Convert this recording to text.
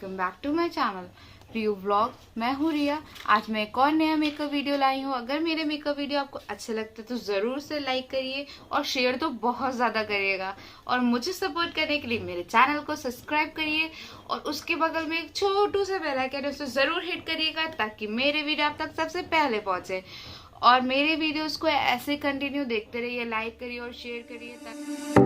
Welcome back to my channel Riyu vlog. मैं हूँ रिया। आज मैं एक और नया मेकअप वीडियो लाई हूँ। अगर मेरे मेकअप वीडियो आपको अच्छे लगते हैं तो ज़रूर से लाइक करिए और शेयर तो बहुत ज़्यादा करिएगा। और मुझे सपोर्ट करने के लिए मेरे चैनल को सब्सक्राइब करिए और उसके बगल में एक छोटू सा बेल आइकन है, उसे ज़रूर हिट करिएगा ताकि मेरे वीडियो आप तक सबसे पहले पहुँचे। और मेरे वीडियोज़ को ऐसे कंटिन्यू देखते रहिए, लाइक करिए और शेयर करिए ताकि